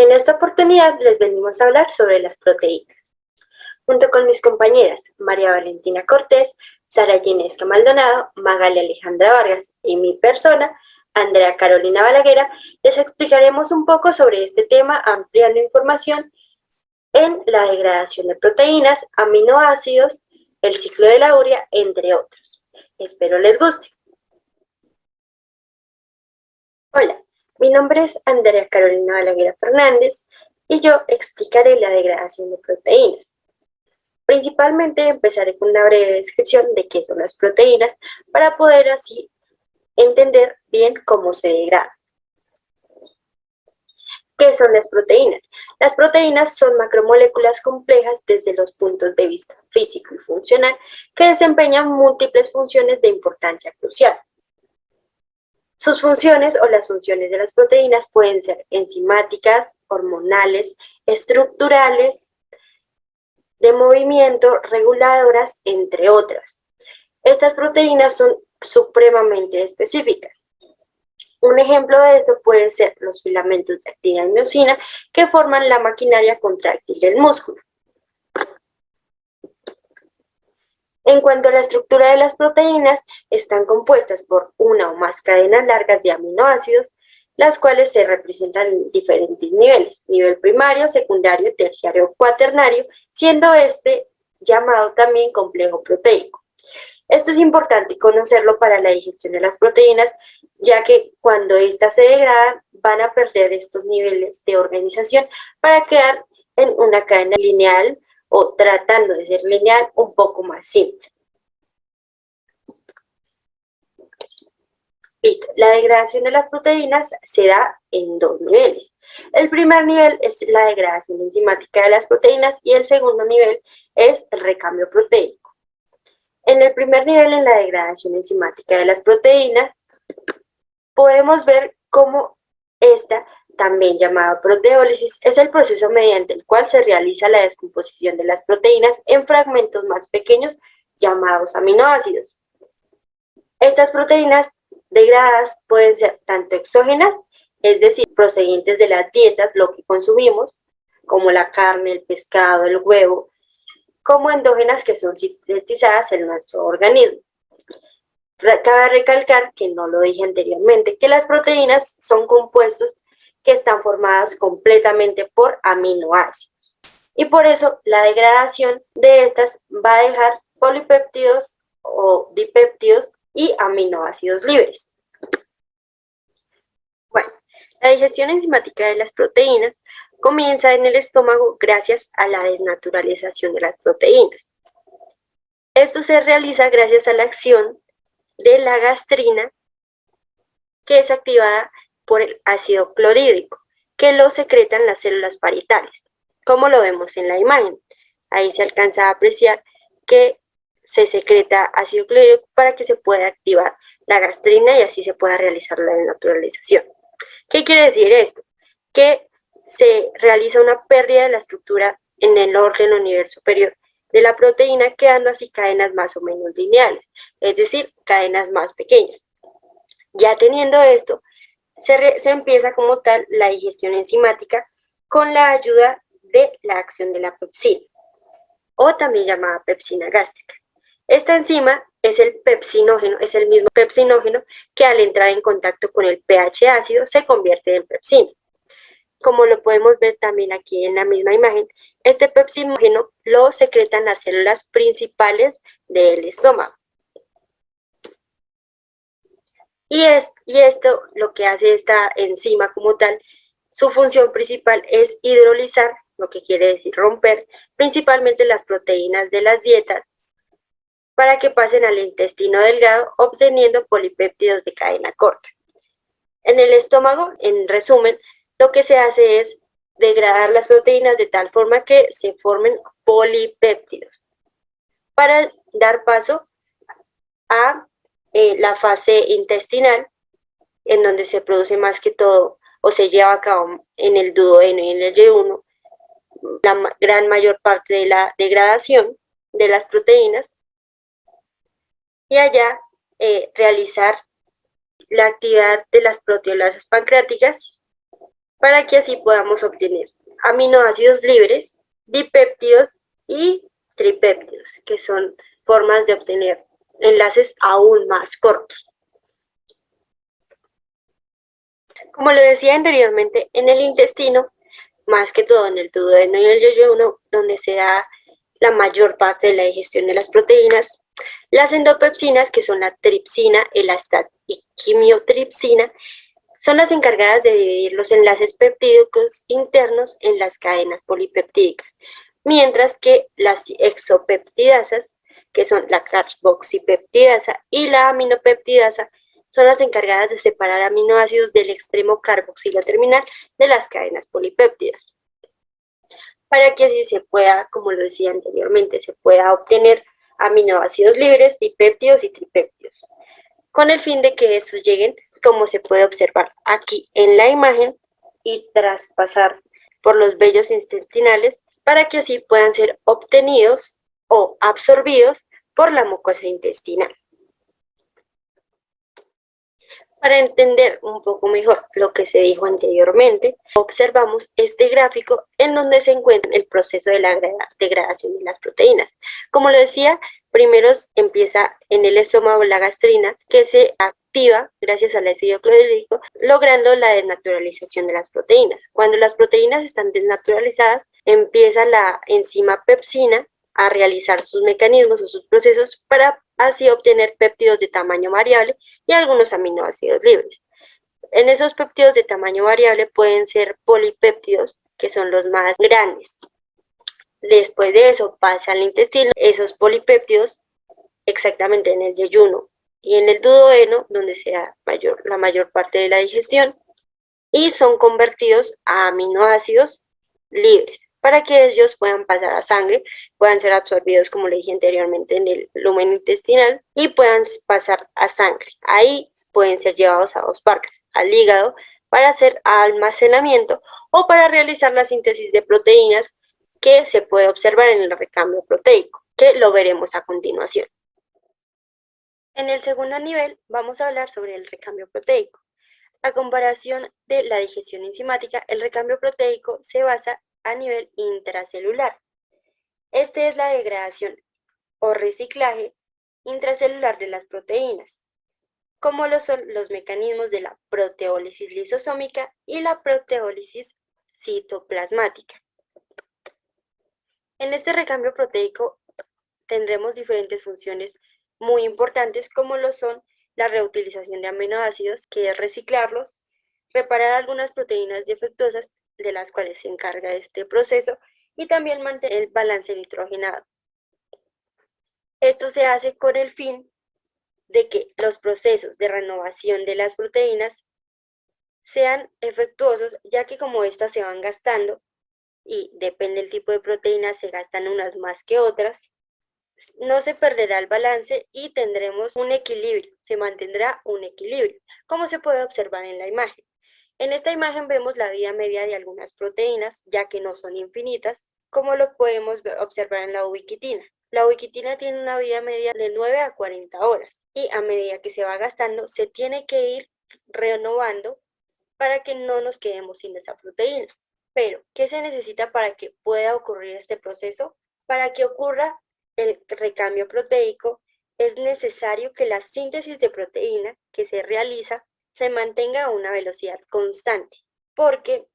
En esta oportunidad les venimos a hablar sobre las proteínas. Junto con mis compañeras María Valentina Cortés, Sara Ginesca Maldonado, Magali Alejandra Vargas y mi persona, Andrea Carolina Balaguera, les explicaremos un poco sobre este tema ampliando información en la degradación de proteínas, aminoácidos, el ciclo de la urea, entre otros. Espero les guste. Hola, mi nombre es Andrea Carolina Balaguer Fernández y yo explicaré la degradación de proteínas. Principalmente empezaré con una breve descripción de qué son las proteínas para poder así entender bien cómo se degradan. ¿Qué son las proteínas? Las proteínas son macromoléculas complejas desde los puntos de vista físico y funcional que desempeñan múltiples funciones de importancia crucial. Sus funciones o las funciones de las proteínas pueden ser enzimáticas, hormonales, estructurales, de movimiento, reguladoras, entre otras. Estas proteínas son supremamente específicas. Un ejemplo de esto puede ser los filamentos de actina y miosina que forman la maquinaria contráctil del músculo. En cuanto a la estructura de las proteínas, están compuestas por una o más cadenas largas de aminoácidos, las cuales se representan en diferentes niveles, nivel primario, secundario, terciario o cuaternario, siendo este llamado también complejo proteico. Esto es importante conocerlo para la digestión de las proteínas, ya que cuando éstas se degradan van a perder estos niveles de organización para quedar en una cadena lineal o tratando de ser lineal un poco más simple. Listo, la degradación de las proteínas se da en dos niveles. El primer nivel es la degradación enzimática de las proteínas y el segundo nivel es el recambio proteico. En el primer nivel, en la degradación enzimática de las proteínas, podemos ver cómo esta, también llamada proteólisis, es el proceso mediante el cual se realiza la descomposición de las proteínas en fragmentos más pequeños llamados aminoácidos. Estas proteínas degradadas pueden ser tanto exógenas, es decir, procedentes de las dietas, lo que consumimos, como la carne, el pescado, el huevo, como endógenas que son sintetizadas en nuestro organismo. Cabe recalcar, que no lo dije anteriormente, que las proteínas son compuestos que están formados completamente por aminoácidos. Y por eso la degradación de estas va a dejar polipéptidos o dipéptidos y aminoácidos libres. Bueno, la digestión enzimática de las proteínas comienza en el estómago gracias a la desnaturalización de las proteínas. Esto se realiza gracias a la acción de la gastrina, que es activada por el ácido clorhídrico, que lo secretan las células parietales, como lo vemos en la imagen. Ahí se alcanza a apreciar que se secreta ácido clorhídrico para que se pueda activar la gastrina y así se pueda realizar la desnaturalización. ¿Qué quiere decir esto? Que se realiza una pérdida de la estructura en el órgano a nivel superior de la proteína, quedando así cadenas más o menos lineales, es decir, cadenas más pequeñas. Ya teniendo esto, se empieza como tal la digestión enzimática con la ayuda de la acción de la pepsina, o también llamada pepsina gástrica. Esta enzima es el pepsinógeno, es el mismo pepsinógeno que al entrar en contacto con el pH ácido se convierte en pepsina. Como lo podemos ver también aquí en la misma imagen, este pepsinógeno lo secretan las células principales del estómago. Y esto, lo que hace esta enzima como tal, su función principal es hidrolizar, lo que quiere decir romper, principalmente las proteínas de las dietas, para que pasen al intestino delgado, obteniendo polipéptidos de cadena corta. En el estómago, en resumen, lo que se hace es degradar las proteínas de tal forma que se formen polipéptidos, para dar paso a la fase intestinal, en donde se produce más que todo, o se lleva a cabo en el duodeno y en el yeyuno, la gran mayor parte de la degradación de las proteínas, y allá realizar la actividad de las proteolasas pancreáticas para que así podamos obtener aminoácidos libres, dipéptidos y tripéptidos, que son formas de obtener enlaces aún más cortos. Como lo decía anteriormente, en el intestino, más que todo en el duodeno y el yeyuno, donde se da la mayor parte de la digestión de las proteínas, las endopepsinas, que son la tripsina, elastasa y quimiotripsina, son las encargadas de dividir los enlaces peptídicos internos en las cadenas polipeptídicas, mientras que las exopeptidasas, que son la carboxipeptidasa y la aminopeptidasa, son las encargadas de separar aminoácidos del extremo carboxilo terminal de las cadenas polipéptidas. Para que así se pueda, como lo decía anteriormente, se pueda obtener aminoácidos libres, dipéptidos y tripéptidos, con el fin de que estos lleguen, como se puede observar aquí en la imagen, y traspasar por los vellos intestinales para que así puedan ser obtenidos o absorbidos por la mucosa intestinal. Para entender un poco mejor lo que se dijo anteriormente, observamos este gráfico en donde se encuentra el proceso de la degradación de las proteínas. Como lo decía, primero empieza en el estómago la gastrina, que se activa gracias al ácido clorhídrico, logrando la desnaturalización de las proteínas. Cuando las proteínas están desnaturalizadas, empieza la enzima pepsina a realizar sus mecanismos o sus procesos para así obtener péptidos de tamaño variable y algunos aminoácidos libres. En esos péptidos de tamaño variable pueden ser polipéptidos, que son los más grandes. Después de eso pasa al intestino, esos polipéptidos exactamente en el yeyuno y en el duodeno, donde se da la mayor parte de la digestión, y son convertidos a aminoácidos libres para que ellos puedan pasar a sangre, puedan ser absorbidos, como le dije anteriormente, en el lumen intestinal y puedan pasar a sangre. Ahí pueden ser llevados a dos partes, al hígado para hacer almacenamiento o para realizar la síntesis de proteínas que se puede observar en el recambio proteico, que lo veremos a continuación. En el segundo nivel vamos a hablar sobre el recambio proteico. A comparación de la digestión enzimática, el recambio proteico se basa a nivel intracelular. Este es la degradación o reciclaje intracelular de las proteínas, como lo son los mecanismos de la proteólisis lisosómica y la proteólisis citoplasmática. En este recambio proteico tendremos diferentes funciones muy importantes, como lo son la reutilización de aminoácidos, que es reciclarlos, reparar algunas proteínas defectuosas de las cuales se encarga este proceso, y también mantener el balance nitrogenado. Esto se hace con el fin de que los procesos de renovación de las proteínas sean efectuosos, ya que como estas se van gastando, y depende del tipo de proteína, se gastan unas más que otras, no se perderá el balance y tendremos un equilibrio, se mantendrá un equilibrio, como se puede observar en la imagen. En esta imagen vemos la vida media de algunas proteínas, ya que no son infinitas, como lo podemos observar en la ubiquitina. La ubiquitina tiene una vida media de 9 a 40 horas y a medida que se va gastando se tiene que ir renovando para que no nos quedemos sin esa proteína. Pero, ¿qué se necesita para que pueda ocurrir este proceso? Para que ocurra el recambio proteico, es necesario que la síntesis de proteína que se realiza se mantenga a una velocidad constante, porque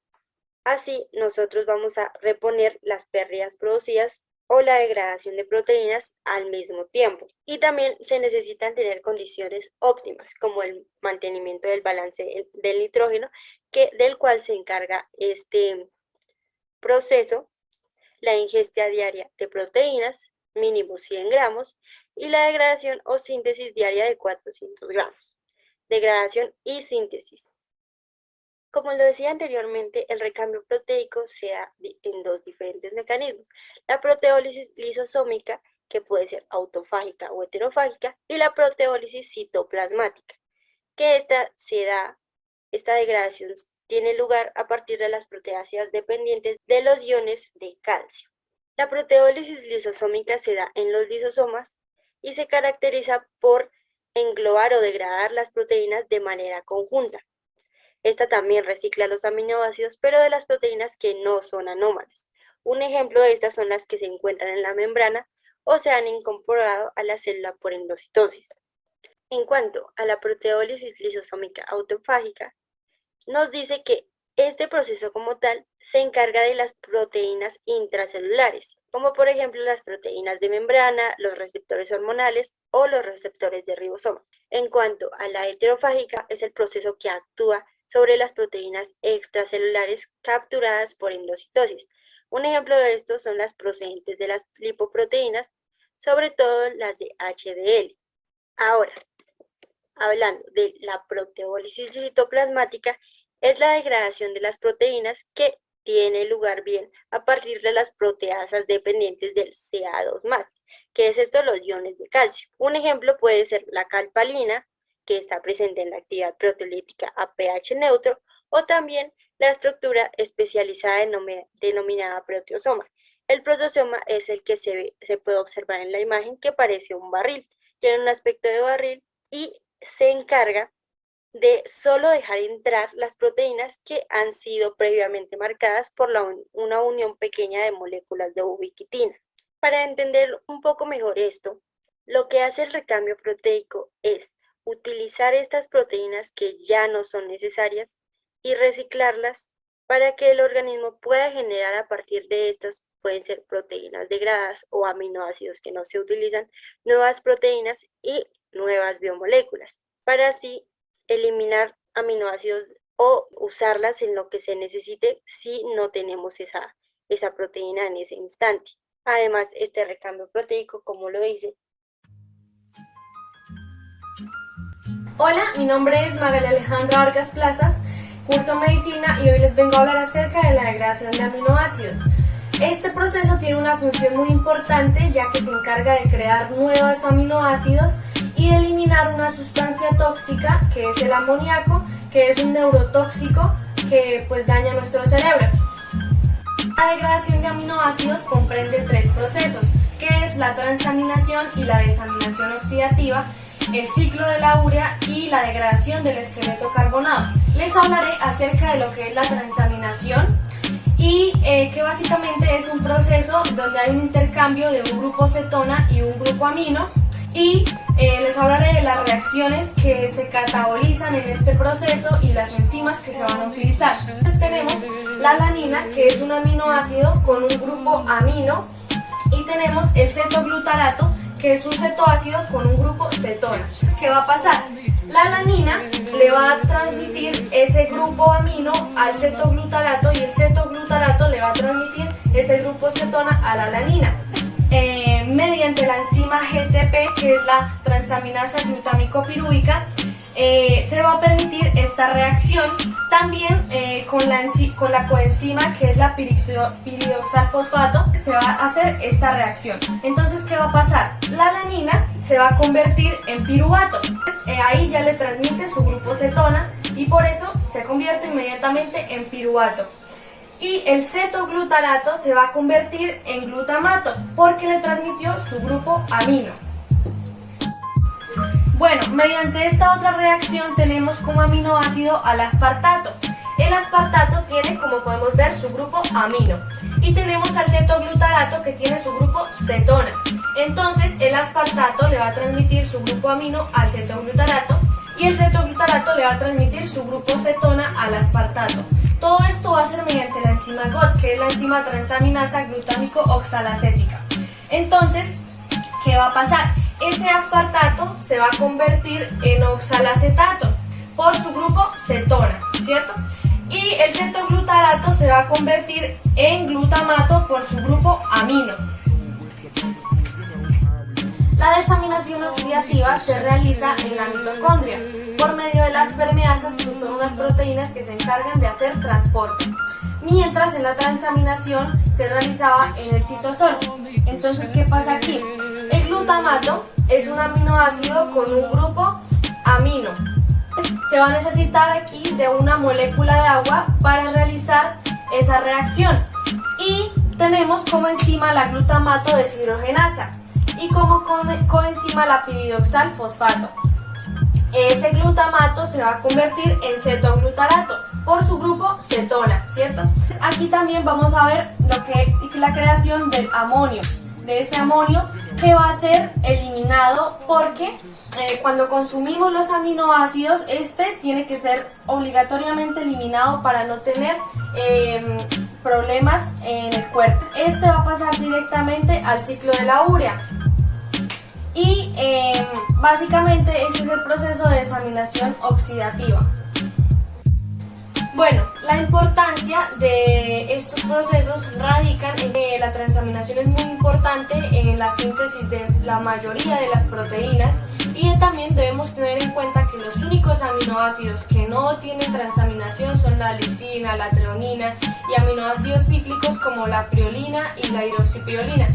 así nosotros vamos a reponer las pérdidas producidas o la degradación de proteínas al mismo tiempo. Y también se necesitan tener condiciones óptimas, como el mantenimiento del balance del nitrógeno, del cual se encarga este proceso, la ingesta diaria de proteínas, mínimo 100 gramos, y la degradación o síntesis diaria de 400 gramos. Degradación y síntesis. Como lo decía anteriormente, el recambio proteico se da en dos diferentes mecanismos: la proteólisis lisosómica, que puede ser autofágica o heterofágica, y la proteólisis citoplasmática, que esta degradación tiene lugar a partir de las proteáceas dependientes de los iones de calcio. La proteólisis lisosómica se da en los lisosomas y se caracteriza por englobar o degradar las proteínas de manera conjunta. Esta también recicla los aminoácidos, pero de las proteínas que no son anómalas. Un ejemplo de estas son las que se encuentran en la membrana o se han incorporado a la célula por endocitosis. En cuanto a la proteólisis lisosómica autofágica, nos dice que este proceso como tal se encarga de las proteínas intracelulares, como por ejemplo las proteínas de membrana, los receptores hormonales o los receptores de ribosomas. En cuanto a la heterofágica, es el proceso que actúa sobre las proteínas extracelulares capturadas por endocitosis. Un ejemplo de esto son las procedentes de las lipoproteínas, sobre todo las de HDL. Ahora, hablando de la proteólisis citoplasmática, es la degradación de las proteínas que tiene lugar bien a partir de las proteasas dependientes del Ca2+, que es esto, los iones de calcio. Un ejemplo puede ser la calpalina, que está presente en la actividad proteolítica a pH neutro, o también la estructura especializada denominada proteosoma. El proteosoma es el que se puede observar en la imagen, que parece un barril, tiene un aspecto de barril y se encarga de solo dejar entrar las proteínas que han sido previamente marcadas por una unión pequeña de moléculas de ubiquitina. Para entender un poco mejor esto, lo que hace el recambio proteico es utilizar estas proteínas que ya no son necesarias y reciclarlas para que el organismo pueda generar a partir de estas, pueden ser proteínas degradadas o aminoácidos que no se utilizan, nuevas proteínas y nuevas biomoléculas, para así eliminar aminoácidos o usarlas en lo que se necesite si no tenemos esa proteína en ese instante. Además, este recambio proteico, como lo dice. Hola, mi nombre es María Alejandra Vargas Plazas, curso medicina y hoy les vengo a hablar acerca de la degradación de aminoácidos. Este proceso tiene una función muy importante ya que se encarga de crear nuevos aminoácidos y de eliminar una sustancia tóxica que es el amoníaco, que es un neurotóxico que pues daña nuestro cerebro. La degradación de aminoácidos comprende tres procesos, que es la transaminación y la desaminación oxidativa, el ciclo de la urea y la degradación del esqueleto carbonado. Les hablaré acerca de lo que es la transaminación y que básicamente es un proceso donde hay un intercambio de un grupo cetona y un grupo amino, y les hablaré de las reacciones que se catabolizan en este proceso y las enzimas que se van a utilizar. Entonces tenemos la alanina, que es un aminoácido con un grupo amino, y tenemos el cetoglutarato, que es un cetoácido con un grupo cetona. ¿Qué va a pasar? La alanina le va a transmitir ese grupo amino al cetoglutarato y el cetoglutarato le va a transmitir ese grupo cetona a la alanina. Mediante la enzima GTP, que es la transaminasa glutámico-pirúvica, se va a permitir esta reacción. También con la coenzima, que es la piridoxalfosfato, se va a hacer esta reacción. Entonces, ¿qué va a pasar? La alanina se va a convertir en piruvato. Ahí ya le transmite su grupo cetona y por eso se convierte inmediatamente en piruvato. Y el cetoglutarato se va a convertir en glutamato porque le transmitió su grupo amino. Bueno, mediante esta otra reacción tenemos como aminoácido al aspartato. El aspartato tiene, como podemos ver, su grupo amino. Y tenemos al cetoglutarato, que tiene su grupo cetona. Entonces el aspartato le va a transmitir su grupo amino al cetoglutarato y el cetoglutarato le va a transmitir su grupo cetona al aspartato. Todo esto va a ser mediante la enzima GOT, que es la enzima transaminasa glutámico-oxalacética. Entonces, ¿qué va a pasar? Ese aspartato se va a convertir en oxalacetato por su grupo cetona, ¿cierto? Y el cetoglutarato se va a convertir en glutamato por su grupo amino. La desaminación oxidativa se realiza en la mitocondria por medio de las permeasas, que son unas proteínas que se encargan de hacer transporte, mientras en la transaminación se realizaba en el citosol. Entonces, ¿qué pasa aquí? El glutamato es un aminoácido con un grupo amino. Se va a necesitar aquí de una molécula de agua para realizar esa reacción. Y tenemos como enzima la glutamato deshidrogenasa y como coenzima la piridoxalfosfato. ese glutamato se va a convertir en cetoglutarato por su grupo cetona, ¿cierto? Aquí también vamos a ver lo que es la creación del amonio, de ese amonio que va a ser eliminado porque cuando consumimos los aminoácidos, este tiene que ser obligatoriamente eliminado para no tener problemas en el cuerpo. Este va a pasar directamente al ciclo de la urea. Y básicamente este es el proceso de desaminación oxidativa. Bueno, la importancia de estos procesos radican en que la transaminación es muy importante en la síntesis de la mayoría de las proteínas, y también debemos tener en cuenta que los únicos aminoácidos que no tienen transaminación son la lisina, la treonina y aminoácidos cíclicos como la priolina y la hidroxipriolina.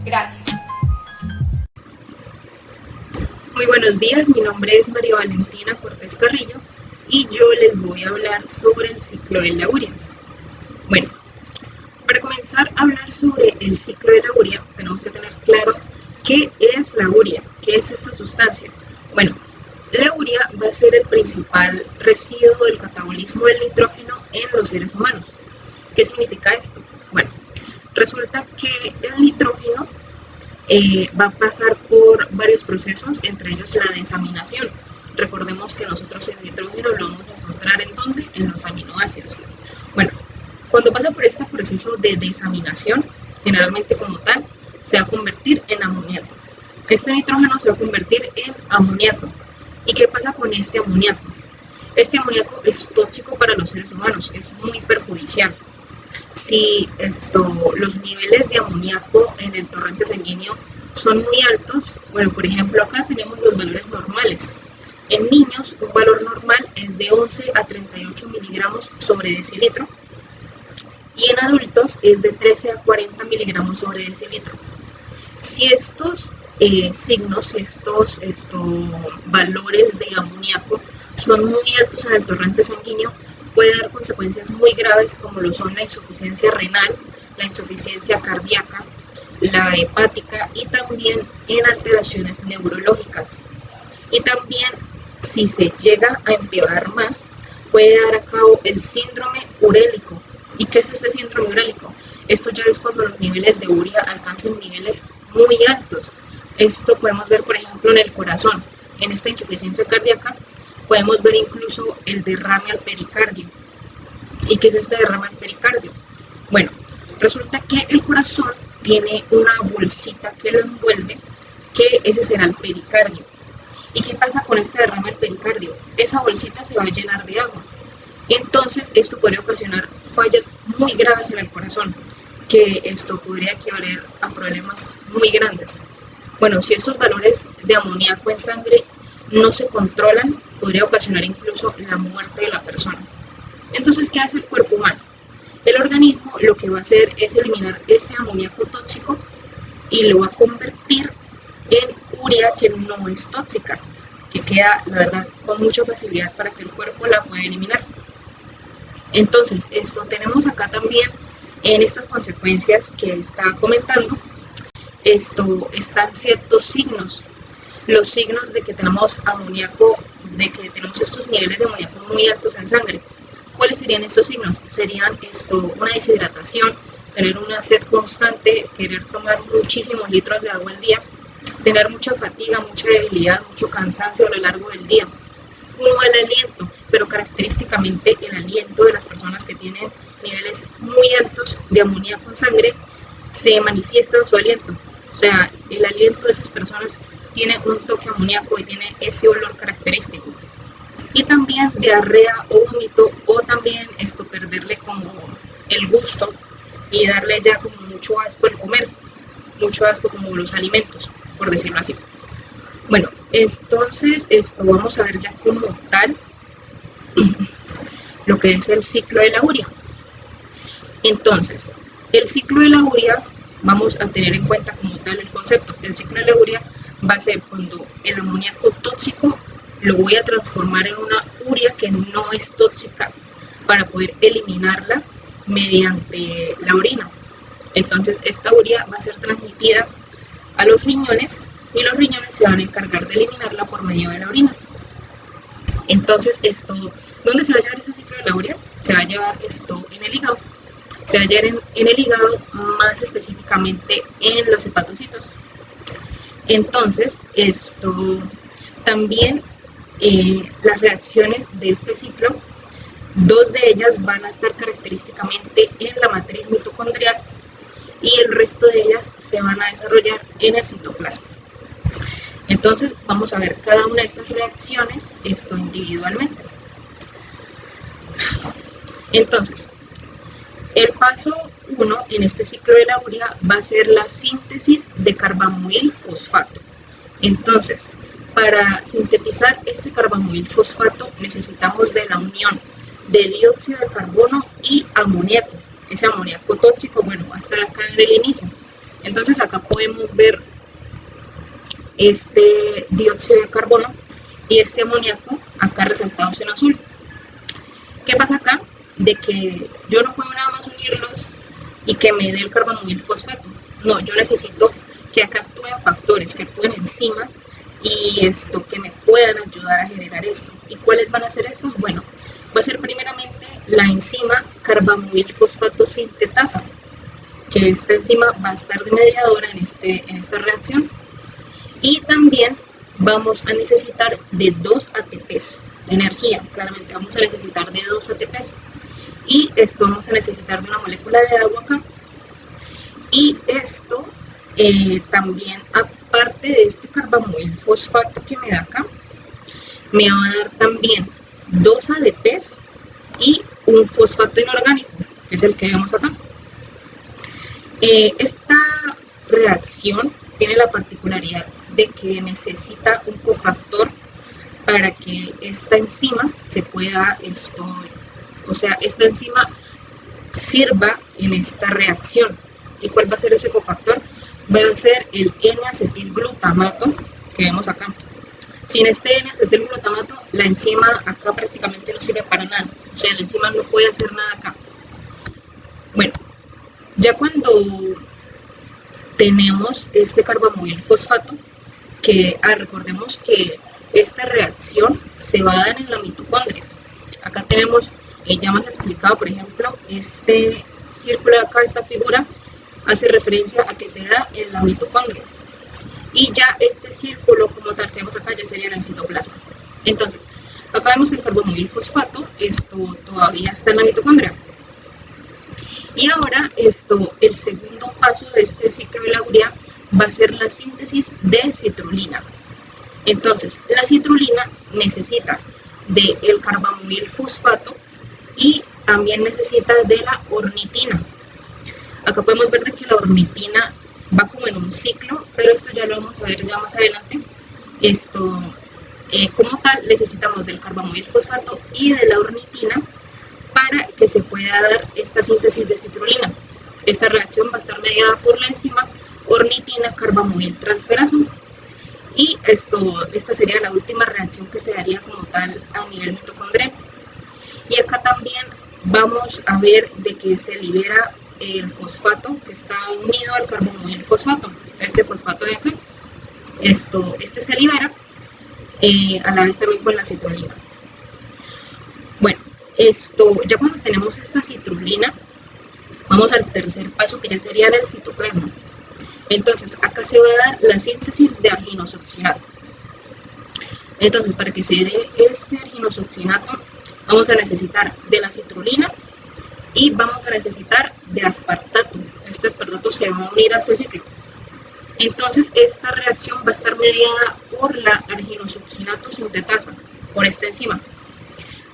Gracias. Muy buenos días, mi nombre es María Valentina Cortés Carrillo y yo les voy a hablar sobre el ciclo de la urea. Bueno, para comenzar a hablar sobre el ciclo de la urea, tenemos que tener claro qué es la urea, qué es esta sustancia. Bueno, la urea va a ser el principal residuo del catabolismo del nitrógeno en los seres humanos. ¿Qué significa esto? Bueno, resulta que el nitrógeno va a pasar por varios procesos, entre ellos la desaminación. Recordemos que nosotros el nitrógeno lo vamos a encontrar ¿en dónde? En los aminoácidos. Bueno, cuando pasa por este proceso de desaminación, generalmente como tal, se va a convertir en amoníaco. Este nitrógeno se va a convertir en amoníaco. ¿Y qué pasa con este amoníaco? Este amoníaco es tóxico para los seres humanos, es muy perjudicial. Si los niveles de amoníaco en el torrente sanguíneo son muy altos, bueno, por ejemplo, acá tenemos los valores normales. En niños, un valor normal es de 11 a 38 miligramos sobre decilitro, y en adultos es de 13 a 40 miligramos sobre decilitro. Si estos signos, estos valores de amoníaco son muy altos en el torrente sanguíneo, puede dar consecuencias muy graves como lo son la insuficiencia renal, la insuficiencia cardíaca, la hepática y también en alteraciones neurológicas. Y también, si se llega a empeorar más, puede dar a cabo el síndrome urélico. ¿Y qué es este síndrome urélico? Esto ya es cuando los niveles de urea alcancen niveles muy altos. Esto podemos ver, por ejemplo, en el corazón. En esta insuficiencia cardíaca podemos ver incluso el derrame al pericardio. ¿Y qué es este derrame al pericardio? Bueno, resulta que el corazón tiene una bolsita que lo envuelve, que ese será el pericardio. ¿Y qué pasa con este derrame al pericardio? Esa bolsita se va a llenar de agua. Entonces, esto podría ocasionar fallas muy graves en el corazón, que esto podría equivaler a problemas muy grandes. Bueno, si estos valores de amoníaco en sangre no se controlan, podría ocasionar incluso la muerte de la persona. Entonces, ¿qué hace el cuerpo humano? El organismo lo que va a hacer es eliminar ese amoníaco tóxico y lo va a convertir en urea que no es tóxica, que queda, la verdad, con mucha facilidad para que el cuerpo la pueda eliminar. Entonces, tenemos acá también en estas consecuencias que está comentando, están ciertos signos. Los signos de que tenemos amoníaco, de que tenemos estos niveles de amoníaco muy altos en sangre. ¿Cuáles serían estos signos? Serían una deshidratación, tener una sed constante, querer tomar muchísimos litros de agua al día, tener mucha fatiga, mucha debilidad, mucho cansancio a lo largo del día, un mal aliento, pero característicamente el aliento de las personas que tienen niveles muy altos de amoníaco en sangre se manifiesta en su aliento. O sea, el aliento de esas personas tiene un toque amoníaco y tiene ese olor característico. Y también diarrea o vómito, o también perderle como el gusto y darle ya como mucho asco el comer, mucho asco como los alimentos, por decirlo así. Bueno, entonces vamos a ver ya como tal lo que es el ciclo de la urea. Entonces, el ciclo de la urea, vamos a tener en cuenta como tal el concepto. El ciclo de la urea va a ser cuando el amoníaco tóxico lo voy a transformar en una urea que no es tóxica para poder eliminarla mediante la orina. Entonces, esta urea va a ser transmitida a los riñones y los riñones se van a encargar de eliminarla por medio de la orina. Entonces, ¿dónde se va a llevar este ciclo de la urea? Se va a llevar esto en el hígado. Se va a llevar en el hígado, más específicamente en los hepatocitos. Entonces, también las reacciones de este ciclo, dos de ellas van a estar característicamente en la matriz mitocondrial y el resto de ellas se van a desarrollar en el citoplasma. Entonces, vamos a ver cada una de estas reacciones individualmente. Entonces, el paso 1 en este ciclo de la urea va a ser la síntesis de carbamoil fosfato. Entonces, para sintetizar este carbamoil fosfato necesitamos de la unión de dióxido de carbono y amoníaco. Ese amoníaco tóxico, bueno, va a estar acá en el inicio. Entonces acá podemos ver este dióxido de carbono y este amoníaco acá resaltados en azul. ¿Qué pasa acá? De que yo no puedo nada más unirlos y que me dé el carbamoil fosfato. No, yo necesito que acá actúen factores, que actúen enzimas y que me puedan ayudar a generar esto. ¿Y cuáles van a ser estos? Bueno, va a ser primeramente la enzima carbamoil fosfato sintetasa, que esta enzima va a estar de mediadora en esta reacción. Y también vamos a necesitar de 2 ATPs de energía. Claramente vamos a necesitar de 2 ATPs. Y vamos a necesitar de una molécula de agua acá. Y también, aparte de este carbamoil fosfato que me da acá, me va a dar también 2 ADPs y un fosfato inorgánico, que es el que vemos acá. Esta reacción tiene la particularidad de que necesita un cofactor para que esta enzima se pueda, esta enzima sirva en esta reacción. ¿Y cuál va a ser ese cofactor? Va a ser el N-acetilglutamato que vemos acá. Sin este N-acetilglutamato, la enzima acá prácticamente no sirve para nada. O sea, la enzima no puede hacer nada acá. Bueno, ya cuando tenemos este carbamoil fosfato, que recordemos que esta reacción se va a dar en la mitocondria. Acá tenemos, ya más explicado, por ejemplo, este círculo de acá, esta figura, hace referencia a que se da en la mitocondria. Y ya este círculo como tal que vemos acá ya sería en el citoplasma. Entonces, acá vemos el carbamoil fosfato, todavía está en la mitocondria. Y ahora el segundo paso de este ciclo de la urea va a ser la síntesis de citrulina. Entonces, la citrulina necesita del carbamoil fosfato y también necesita de la ornitina. Acá podemos ver de que la ornitina va como en un ciclo, pero esto ya lo vamos a ver ya más adelante. Como tal, necesitamos del carbamoil fosfato y de la ornitina para que se pueda dar esta síntesis de citrulina. Esta reacción va a estar mediada por la enzima ornitina carbamoil transferasa. Y esta sería la última reacción que se daría como tal a nivel mitocondrial. Y acá también vamos a ver de que se libera el fosfato que está unido al carbamoil fosfato. Este fosfato de acá, se libera a la vez también con la citrulina. Bueno, ya cuando tenemos esta citrulina, vamos al tercer paso, que ya sería el citoplasma. Entonces, acá se va a dar la síntesis de arginosuccinato. Entonces, para que se dé este arginosuccinato, vamos a necesitar de la citrulina y vamos a necesitar de aspartato. Este aspartato se va a unir a este ciclo. Entonces, esta reacción va a estar mediada por la arginosuccinato sintetasa, por esta enzima.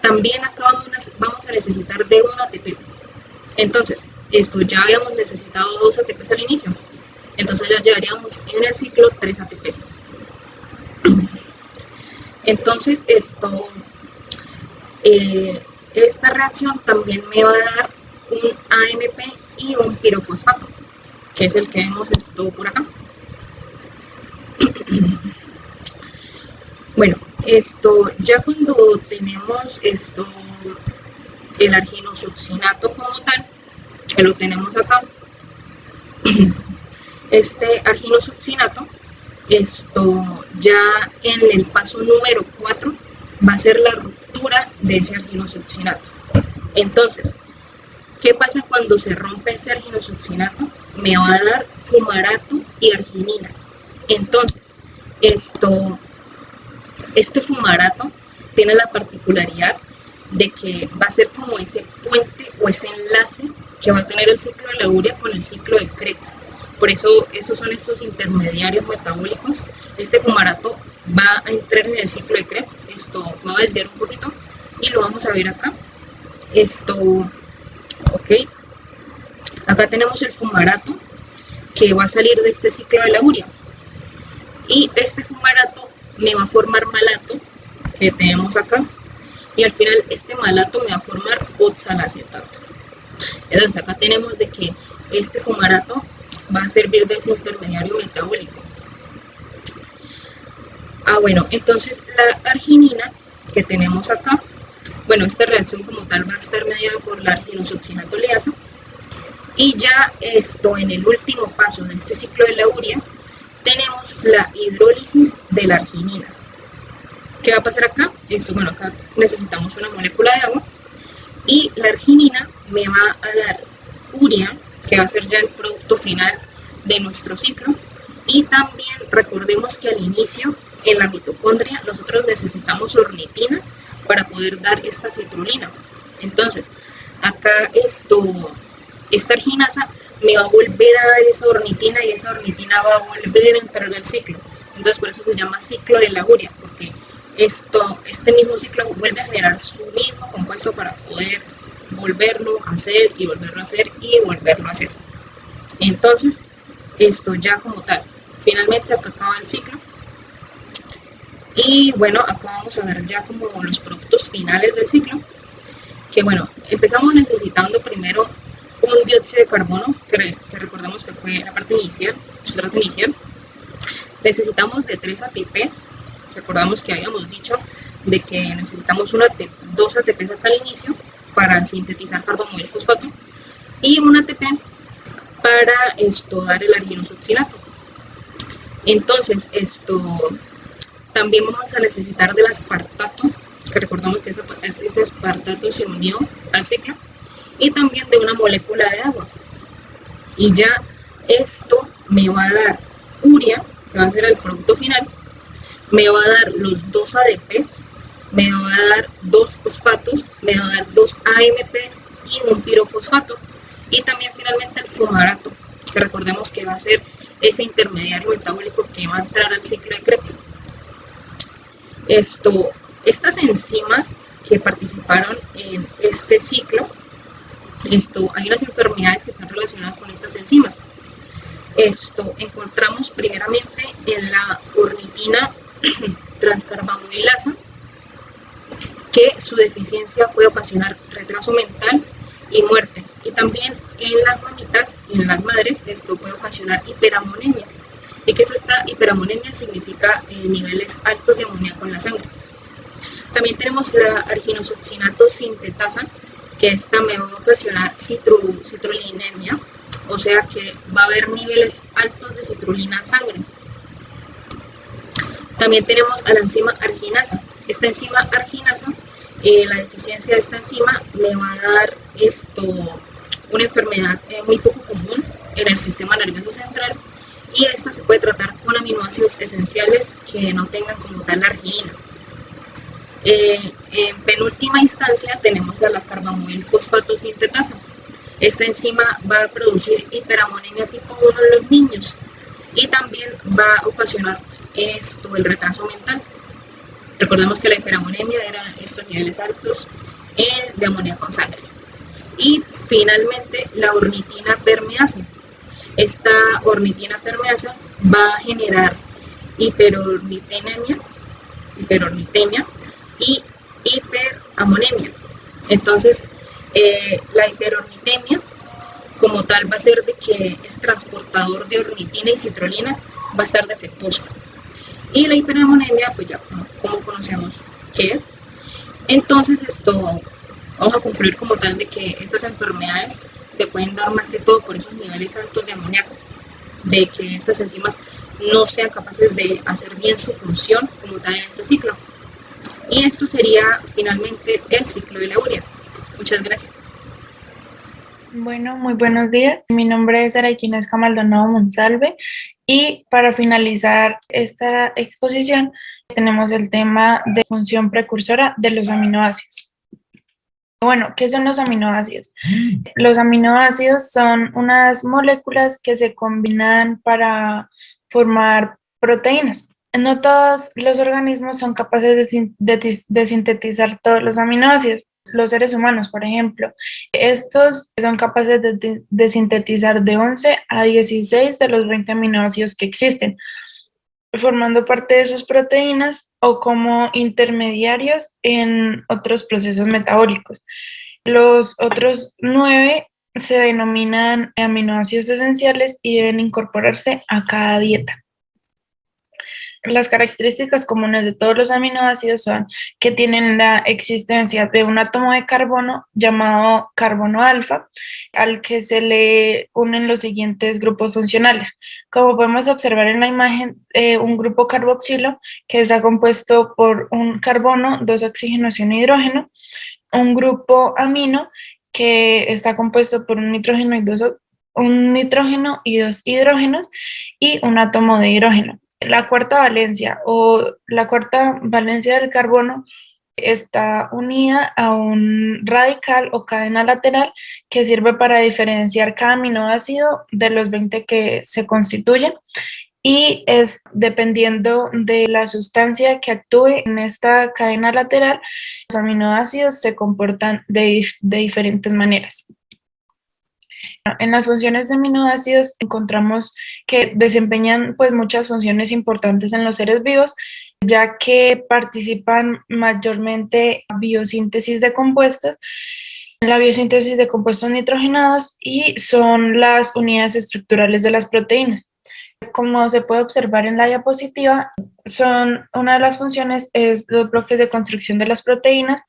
También acá vamos a necesitar de un ATP. Entonces, ya habíamos necesitado 2 ATPs al inicio. Entonces ya llevaríamos en el ciclo 3 ATPs. Entonces esta reacción también me va a dar un AMP y un pirofosfato, que es el que vemos por acá. Bueno, ya cuando tenemos el arginosuccinato como tal, que lo tenemos acá, este arginosuccinato esto ya en el paso número 4 va a ser la ruptura de ese arginosuccinato. Entonces, ¿qué pasa cuando se rompe ese arginosuccinato? Me va a dar fumarato y arginina. Entonces, este fumarato tiene la particularidad de que va a ser como ese puente o ese enlace que va a tener el ciclo de la urea con el ciclo de Krebs. Por eso esos son estos intermediarios metabólicos. Este fumarato va a entrar en el ciclo de Krebs. Esto me va a desviar un poquito y lo vamos a ver acá. Ok. Acá tenemos el fumarato que va a salir de este ciclo de la urea. Y este fumarato me va a formar malato, que tenemos acá. Y al final este malato me va a formar oxalacetato. Entonces acá tenemos de que este fumarato va a servir de ese intermediario metabólico. Bueno, entonces la arginina que tenemos acá, bueno, esta reacción como tal va a estar mediada por la arginosuccinato liasa. Y ya en el último paso de este ciclo de la urea, tenemos la hidrólisis de la arginina. ¿Qué va a pasar acá? Bueno, acá necesitamos una molécula de agua y la arginina me va a dar urea, que va a ser ya el producto final de nuestro ciclo. Y también recordemos que al inicio, en la mitocondria, nosotros necesitamos ornitina para poder dar esta citrulina. Entonces, acá esta arginasa me va a volver a dar esa ornitina y esa ornitina va a volver a entrar al ciclo. Entonces, por eso se llama ciclo de la urea, porque este mismo ciclo vuelve a generar su mismo compuesto para poder volverlo a hacer y volverlo a hacer y volverlo a hacer. Entonces, esto ya como tal, finalmente acá acaba el ciclo. Y bueno, acá vamos a ver ya como los productos finales del ciclo, que bueno, empezamos necesitando primero un dióxido de carbono, que recordemos que fue la parte inicial, sustrato inicial. Necesitamos de 3 ATPs, recordamos que habíamos dicho de que necesitamos 2 ATPs acá al inicio para sintetizar carbomoil fosfato y un ATP para dar el arginosuccinato. Entonces, también vamos a necesitar del aspartato, que recordamos que ese aspartato se unió al ciclo, y también de una molécula de agua. Y ya esto me va a dar urea, que va a ser el producto final, me va a dar los 2 ADPs, me va a dar 2 fosfatos, me va a dar 2 AMPs y un pirofosfato. Y también finalmente el fumarato, que recordemos que va a ser ese intermediario metabólico que va a entrar al ciclo de Krebs. Estas enzimas que participaron en este ciclo, hay unas enfermedades que están relacionadas con estas enzimas. Encontramos primeramente en la ornitina transcarbamilasa, que su deficiencia puede ocasionar retraso mental y muerte. Y también en las mamitas y en las madres esto puede ocasionar hiperamonemia. ¿Y qué es esta hiperamonemia? Significa niveles altos de amoníaco en la sangre. También tenemos la arginosuccinato sintetasa, que esta me va a ocasionar citrullinemia, o sea que va a haber niveles altos de citrulina en sangre. También tenemos a la enzima arginasa. Esta enzima arginasa, la deficiencia de esta enzima me va a dar una enfermedad muy poco común en el sistema nervioso central, y esta se puede tratar con aminoácidos esenciales que no tengan como tal la arginina. En penúltima instancia tenemos a la carbamoil fosfato sintetasa. Esta enzima va a producir hiperamonemia tipo 1 en los niños y también va a ocasionar el retraso mental. Recordemos que la hiperamonemia eran estos niveles altos de amoníaco en sangre. Y finalmente la ornitina permeasa. Esta ornitina permeasa va a generar hiperornitemia y hiperamonemia. Entonces, la hiperornitemia como tal va a ser de que ese transportador de ornitina y citrulina va a estar defectuoso. Y la hiperamonemia, pues ya como conocemos qué es. Entonces, vamos a concluir como tal de que estas enfermedades se pueden dar más que todo por esos niveles altos de amoníaco, de que estas enzimas no sean capaces de hacer bien su función como tal en este ciclo. Y esto sería finalmente el ciclo de la urea. Muchas gracias. Bueno, muy buenos días. Mi nombre es Araquina Maldonado Monsalve y para finalizar esta exposición tenemos el tema de función precursora de los aminoácidos. Bueno, ¿qué son los aminoácidos? Los aminoácidos son unas moléculas que se combinan para formar proteínas. No todos los organismos son capaces de sintetizar todos los aminoácidos. Los seres humanos, por ejemplo, estos son capaces de sintetizar de 11 a 16 de los 20 aminoácidos que existen, formando parte de sus proteínas o como intermediarios en otros procesos metabólicos. Los otros 9 se denominan aminoácidos esenciales y deben incorporarse a cada dieta. Las características comunes de todos los aminoácidos son que tienen la existencia de un átomo de carbono llamado carbono alfa, al que se le unen los siguientes grupos funcionales. Como podemos observar en la imagen, un grupo carboxilo que está compuesto por un carbono, 2 oxígenos y un hidrógeno, un grupo amino que está compuesto por un nitrógeno y 2 hidrógenos y un átomo de hidrógeno. La cuarta valencia del carbono está unida a un radical o cadena lateral que sirve para diferenciar cada aminoácido de los 20 que se constituyen, y es dependiendo de la sustancia que actúe en esta cadena lateral, los aminoácidos se comportan de diferentes maneras. En las funciones de aminoácidos encontramos que desempeñan pues muchas funciones importantes en los seres vivos, ya que participan mayormente en biosíntesis de compuestos, en la biosíntesis de compuestos nitrogenados, y son las unidades estructurales de las proteínas. Como se puede observar en la diapositiva, una de las funciones es los bloques de construcción de las proteínas.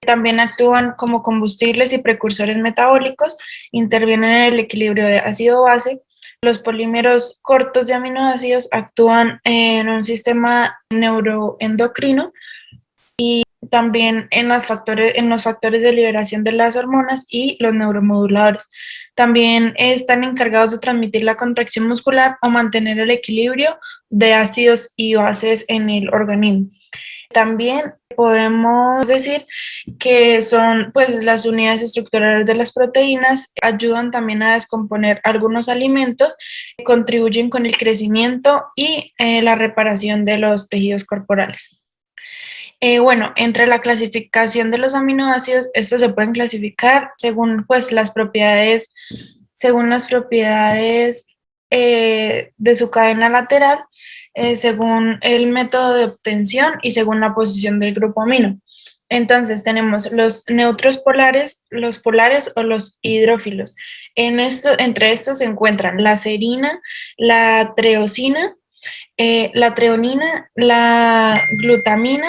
También actúan como combustibles y precursores metabólicos, intervienen en el equilibrio de ácido-base. Los polímeros cortos de aminoácidos actúan en un sistema neuroendocrino y también en los factores de liberación de las hormonas y los neuromoduladores. También están encargados de transmitir la contracción muscular o mantener el equilibrio de ácidos y bases en el organismo. También podemos decir que son pues las unidades estructurales de las proteínas, ayudan también a descomponer algunos alimentos, contribuyen con el crecimiento y la reparación de los tejidos corporales. Bueno, entre la clasificación de los aminoácidos, estos se pueden clasificar según pues las propiedades de su cadena lateral, según el método de obtención y según la posición del grupo amino. Entonces tenemos los neutros polares, los polares o los hidrófilos. Entre estos se encuentran la serina, la treosina, la treonina, la glutamina,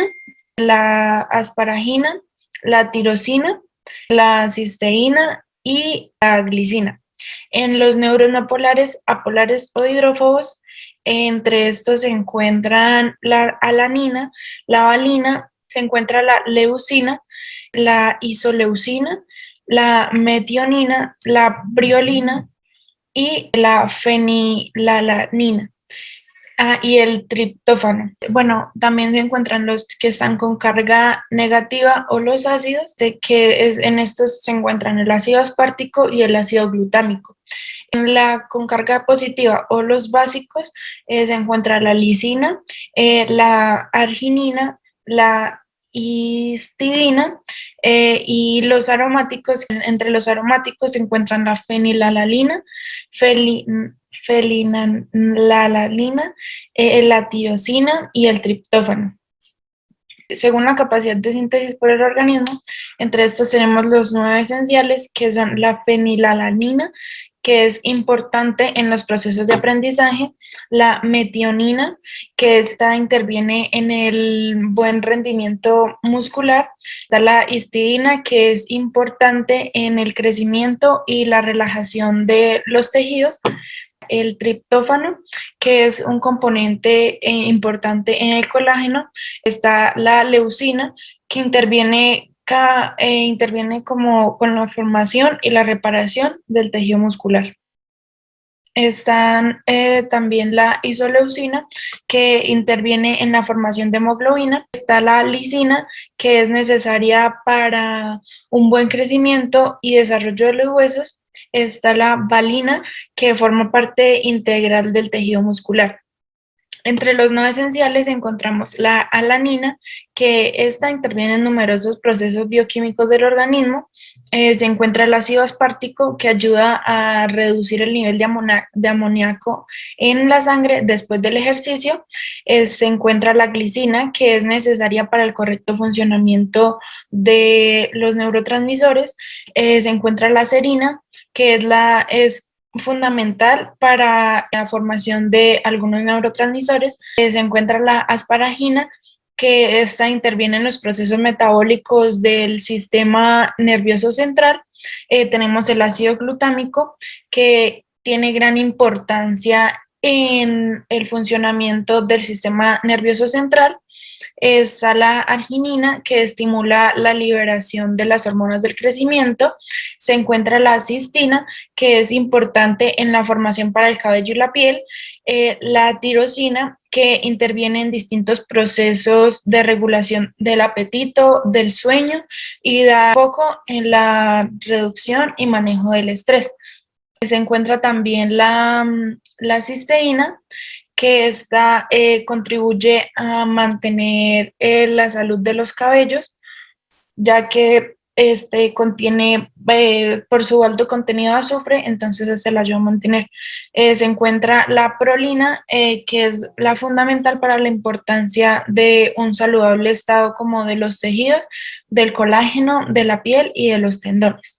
la asparagina, la tirosina, la cisteína y la glicina. En los neuros no polares, apolares o hidrófobos, entre estos se encuentran la alanina, la valina, se encuentra la leucina, la isoleucina, la metionina, la briolina y la fenilalanina. Y el triptófano. Bueno, también se encuentran los que están con carga negativa o los ácidos, en estos se encuentran el ácido aspartico y el ácido glutámico. Con carga positiva o los básicos se encuentra la lisina, la arginina, la histidina y los aromáticos. Entre los aromáticos se encuentran la fenilalanina, fenilalanina, la tirosina y el triptófano. Según la capacidad de síntesis por el organismo, entre estos tenemos los 9 esenciales, que son la fenilalanina, que es importante en los procesos de aprendizaje, la metionina, que esta interviene en el buen rendimiento muscular, está la histidina, que es importante en el crecimiento y la relajación de los tejidos, el triptófano, que es un componente importante en el colágeno. Está la leucina, que interviene como con la formación y la reparación del tejido muscular. Están también la isoleucina, que interviene en la formación de hemoglobina. Está la lisina, que es necesaria para un buen crecimiento y desarrollo de los huesos. Está la valina, que forma parte integral del tejido muscular. Entre los no esenciales encontramos la alanina, que esta interviene en numerosos procesos bioquímicos del organismo. Se encuentra el ácido aspartico, que ayuda a reducir el nivel de amoníaco en la sangre después del ejercicio. Se encuentra la glicina, que es necesaria para el correcto funcionamiento de los neurotransmisores. Se encuentra la serina, que es fundamental para la formación de algunos neurotransmisores. Se encuentra la asparagina, que esta interviene en los procesos metabólicos del sistema nervioso central. Tenemos el ácido glutámico, que tiene gran importancia en el funcionamiento del sistema nervioso central. Está la arginina, que estimula la liberación de las hormonas del crecimiento. Se encuentra la cistina, que es importante en la formación para el cabello y la piel. La tirosina, que interviene en distintos procesos de regulación del apetito, del sueño, y da foco en la reducción y manejo del estrés. Se encuentra también la cisteína, que esta contribuye a mantener la salud de los cabellos, ya que este contiene, por su alto contenido de azufre, entonces este la ayuda a mantener. Se encuentra la prolina, que es la fundamental para la importancia de un saludable estado como de los tejidos, del colágeno, de la piel y de los tendones.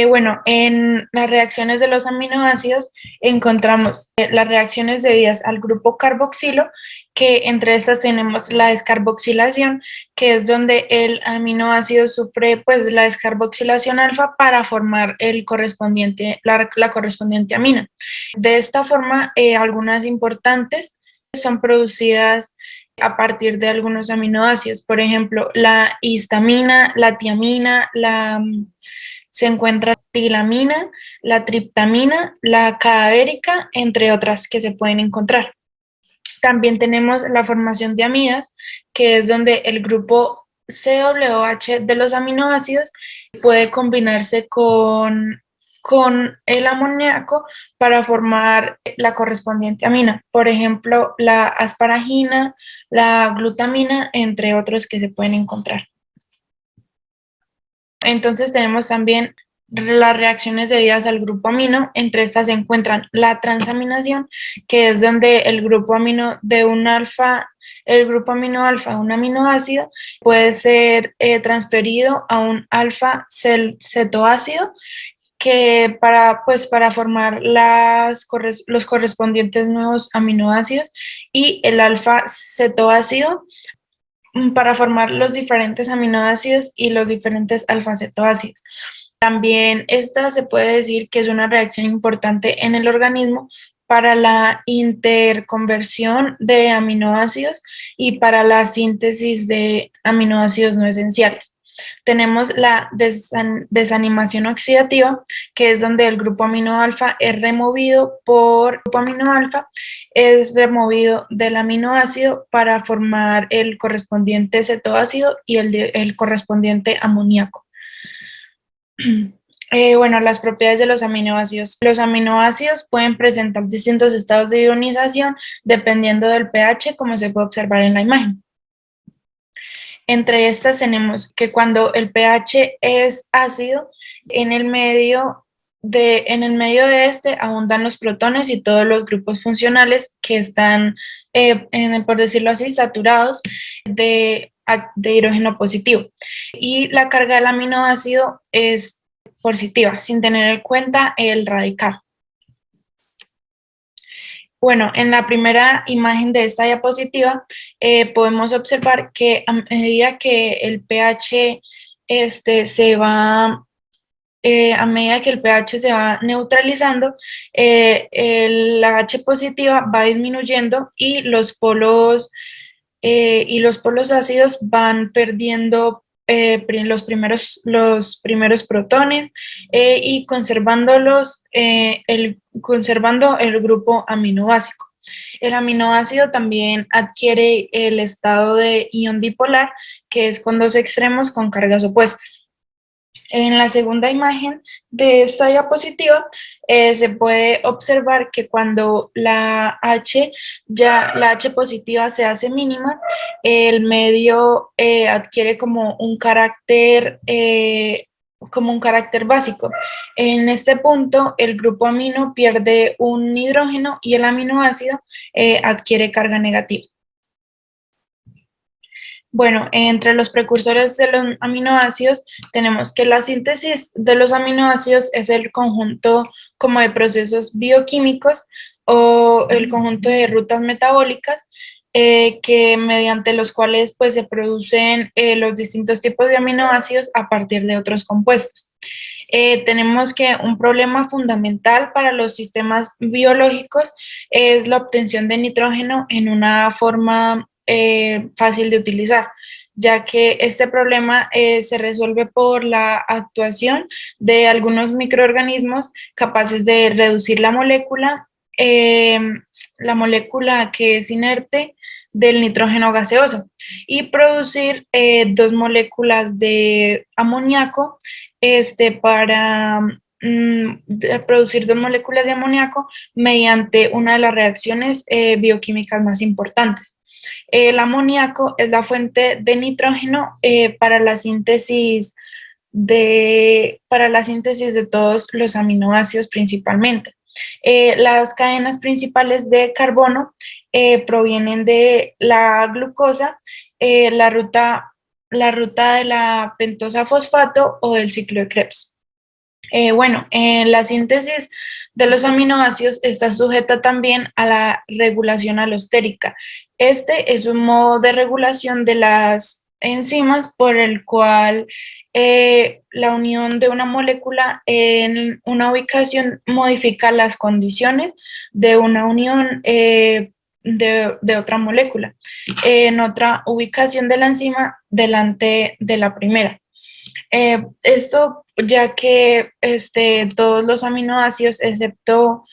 Bueno, en las reacciones de los aminoácidos encontramos las reacciones debidas al grupo carboxilo, que entre estas tenemos la descarboxilación, que es donde el aminoácido sufre pues la descarboxilación alfa para formar la correspondiente amina. De esta forma, algunas importantes son producidas a partir de algunos aminoácidos, por ejemplo, la histamina, la tiamina, se encuentra la tilamina, la triptamina, la cadavérica, entre otras que se pueden encontrar. También tenemos la formación de amidas, que es donde el grupo COH de los aminoácidos puede combinarse con el amoníaco para formar la correspondiente amina. Por ejemplo, la asparagina, la glutamina, entre otros que se pueden encontrar. Entonces tenemos también las reacciones debidas al grupo amino. Entre estas se encuentran la transaminación, que es donde el grupo amino alfa, un aminoácido, puede ser transferido a un alfa cetoácido, que para formar los correspondientes nuevos aminoácidos, y el alfa cetoácido para formar los diferentes aminoácidos y los diferentes alfa-cetoácidos. También esta se puede decir que es una reacción importante en el organismo para la interconversión de aminoácidos y para la síntesis de aminoácidos no esenciales. Tenemos la desanimación oxidativa, que es donde el grupo amino alfa es removido del aminoácido para formar el correspondiente cetoácido y el correspondiente amoníaco. Bueno, las propiedades de los aminoácidos. Los aminoácidos pueden presentar distintos estados de ionización dependiendo del pH, como se puede observar en la imagen. Entre estas tenemos que cuando el pH es ácido, en el medio de este abundan los protones y todos los grupos funcionales que están, por decirlo así, saturados de hidrógeno positivo. Y la carga del aminoácido es positiva, sin tener en cuenta el radical. Bueno, en la primera imagen de esta diapositiva podemos observar que a medida que el pH se va a medida que el pH se va neutralizando, la H positiva va disminuyendo y los polos ácidos van perdiendo los primeros protones y conservando el grupo aminoácido. El aminoácido también adquiere el estado de ion dipolar, que es con dos extremos con cargas opuestas. En la segunda imagen de esta diapositiva se puede observar que cuando la H positiva se hace mínima, el medio adquiere como un carácter básico. En este punto, el grupo amino pierde un hidrógeno y el aminoácido adquiere carga negativa. Bueno, entre los precursores de los aminoácidos tenemos que la síntesis de los aminoácidos es el conjunto como de procesos bioquímicos o el conjunto de rutas metabólicas que mediante los cuales pues se producen los distintos tipos de aminoácidos a partir de otros compuestos. Tenemos que un problema fundamental para los sistemas biológicos es la obtención de nitrógeno en una forma fácil de utilizar, ya que este problema se resuelve por la actuación de algunos microorganismos capaces de reducir la molécula que es inerte del nitrógeno gaseoso y producir dos moléculas de amoníaco para producir dos moléculas de amoníaco mediante una de las reacciones bioquímicas más importantes. El amoníaco es la fuente de nitrógeno para la síntesis de todos los aminoácidos principalmente. Las cadenas principales de carbono provienen de la glucosa, la ruta de la pentosa fosfato o del ciclo de Krebs. La síntesis de los aminoácidos está sujeta también a la regulación alostérica. Este es un modo de regulación de las enzimas por el cual la unión de una molécula en una ubicación modifica las condiciones de una unión de otra molécula en otra ubicación de la enzima delante de la primera. Esto ya que todos los aminoácidos, excepto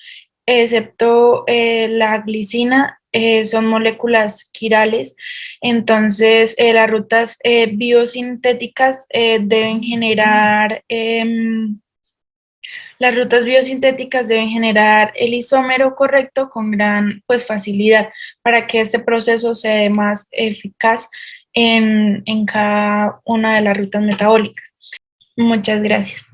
la glicina, son moléculas quirales, entonces las rutas biosintéticas deben generar el isómero correcto con gran facilidad para que este proceso sea más eficaz en cada una de las rutas metabólicas. Muchas gracias.